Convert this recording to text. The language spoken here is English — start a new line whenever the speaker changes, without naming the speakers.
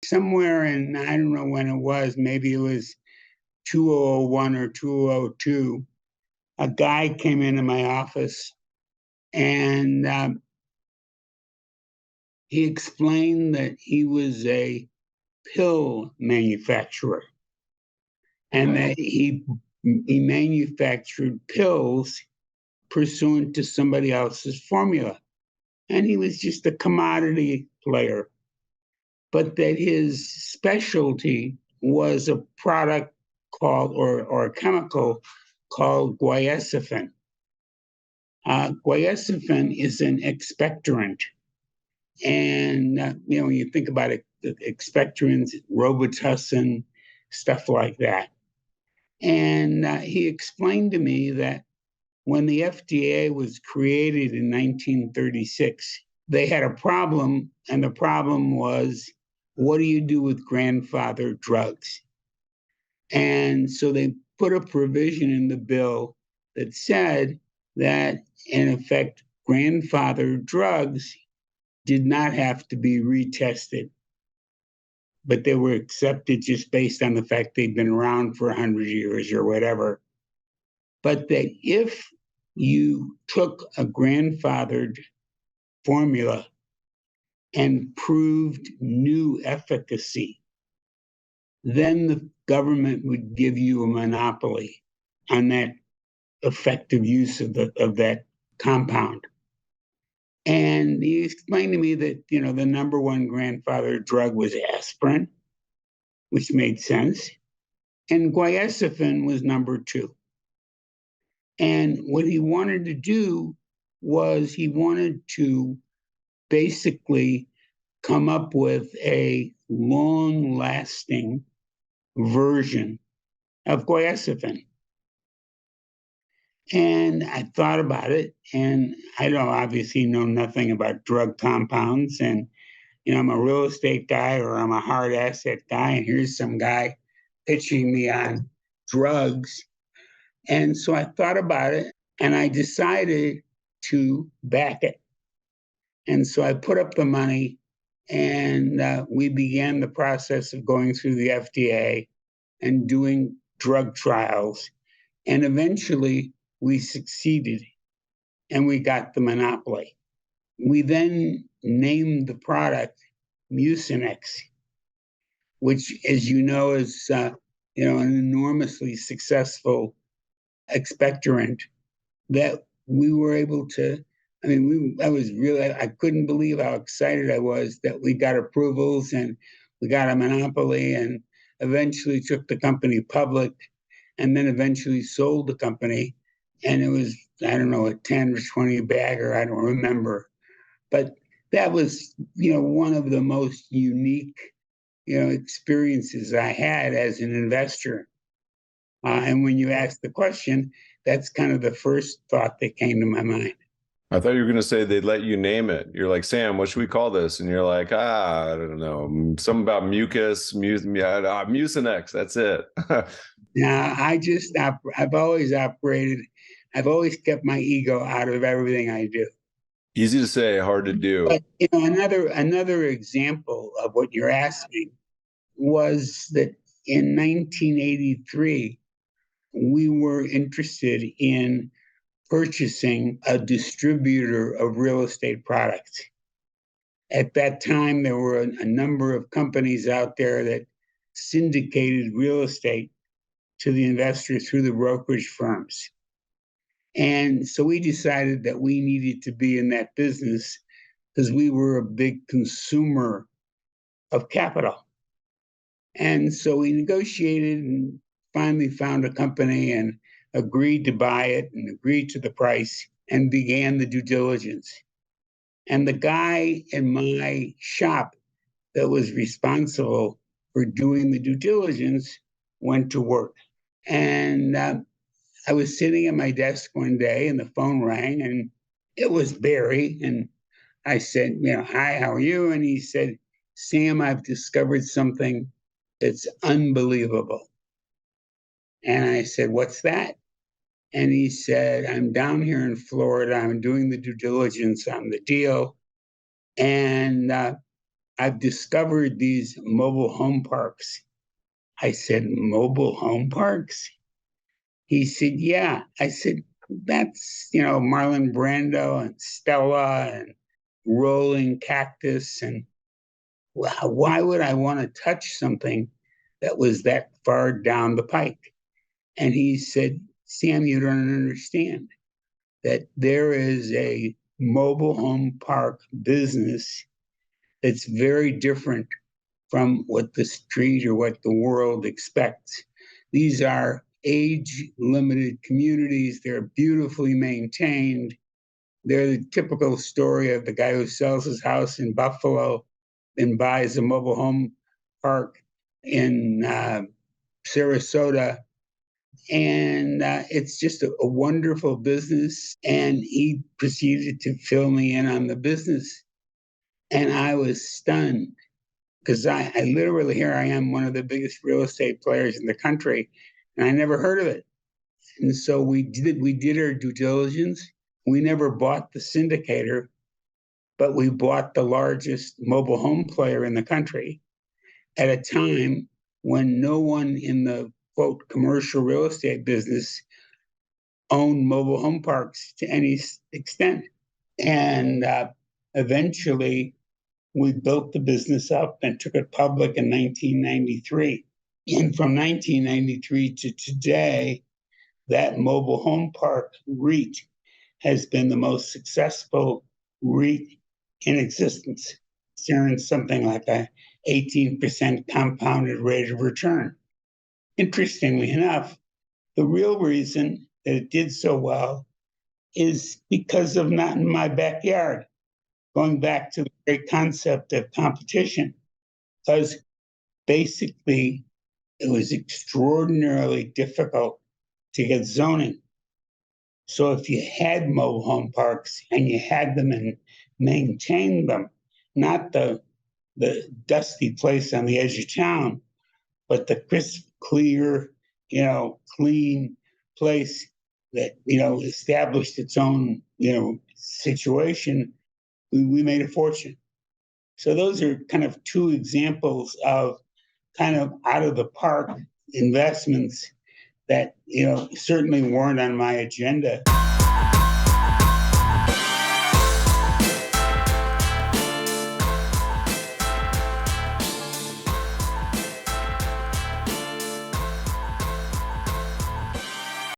somewhere in, I don't know when it was, maybe it was 2001 or 2002, a guy came into my office and he explained that he was a pill manufacturer and that he manufactured pills pursuant to somebody else's formula. And he was just a commodity player, but that his specialty was a product called, or a chemical called guaiacifin. Guaiacifin is an expectorant. And, when you think about it, expectorants, Robitussin, stuff like that. And he explained to me that when the FDA was created in 1936, they had a problem, and the problem was, what do you do with grandfather drugs? And so they put a provision in the bill that said that, in effect, grandfather drugs did not have to be retested, but they were accepted just based on the fact they'd been around for 100 years or whatever. But that if you took a grandfathered formula and proved new efficacy, then the government would give you a monopoly on that effective use of that compound. And he explained to me that, the number one grandfather drug was aspirin, which made sense. And guaiacifin was number two. And what he wanted to do was he wanted to basically come up with a long-lasting version of guaiacifin. And I thought about it, and I don't obviously know nothing about drug compounds. And, I'm a real estate guy or I'm a hard asset guy, and here's some guy pitching me on drugs. And so I thought about it, and I decided to back it. And so I put up the money, and we began the process of going through the FDA and doing drug trials. And eventually we succeeded, and we got the monopoly. We then named the product Mucinex, which, as you know, is an enormously successful expectorant that we were able to. I couldn't believe how excited I was that we got approvals and we got a monopoly, and eventually took the company public, and then eventually sold the company. And it was, I don't know, a 10 or 20 bagger, I don't remember. But that was, one of the most unique, experiences I had as an investor. And when you asked the question, that's kind of the first thought that came to my mind.
I thought you were going to say they'd let you name it. You're like, Sam, what should we call this? And you're like, I don't know, something about Mucinex. That's it.
Now, I've always kept my ego out of everything I do.
Easy to say, hard to do.
But another example of what you're asking was that in 1983, we were interested in purchasing a distributor of real estate products. At that time, there were a number of companies out there that syndicated real estate to the investors through the brokerage firms. And so we decided that we needed to be in that business because we were a big consumer of capital. And so we negotiated and finally found a company and agreed to buy it and agreed to the price and began the due diligence. And the guy in my shop that was responsible for doing the due diligence went to work. And I was sitting at my desk one day and the phone rang, and it was Barry. And I said, hi, how are you? And he said, Sam, I've discovered something that's unbelievable. And I said, what's that? And he said, I'm down here in Florida. I'm doing the due diligence on the deal. And I've discovered these mobile home parks. I said, mobile home parks? He said, yeah. I said, that's, Marlon Brando and Stella and rolling cactus. And why would I want to touch something that was that far down the pike? And he said, Sam, you don't understand that there is a mobile home park business that's very different from what the street or what the world expects. These are age limited communities. They're beautifully maintained. They're the typical story of the guy who sells his house in Buffalo and buys a mobile home park in Sarasota. And it's just a wonderful business. And he proceeded to fill me in on the business. And I was stunned because I literally, here I am, one of the biggest real estate players in the country, and I never heard of it. And so we did our due diligence. We never bought the syndicator, but we bought the largest mobile home player in the country at a time when no one in the quote commercial real estate business owned mobile home parks to any extent. And eventually we built the business up and took it public in 1993. And from 1993 to today, that mobile home park REIT has been the most successful REIT in existence. It's earned something like a 18% compounded rate of return. Interestingly enough, the real reason that it did so well is because of not in my backyard, going back to the great concept of competition, because basically it was extraordinarily difficult to get zoning. So if you had mobile home parks and you had them and maintained them, not the dusty place on the edge of town, but the crisp, clear, clean place that, established its own, situation, we made a fortune. So those are kind of two examples of kind of out of the park investments that, certainly weren't on my agenda.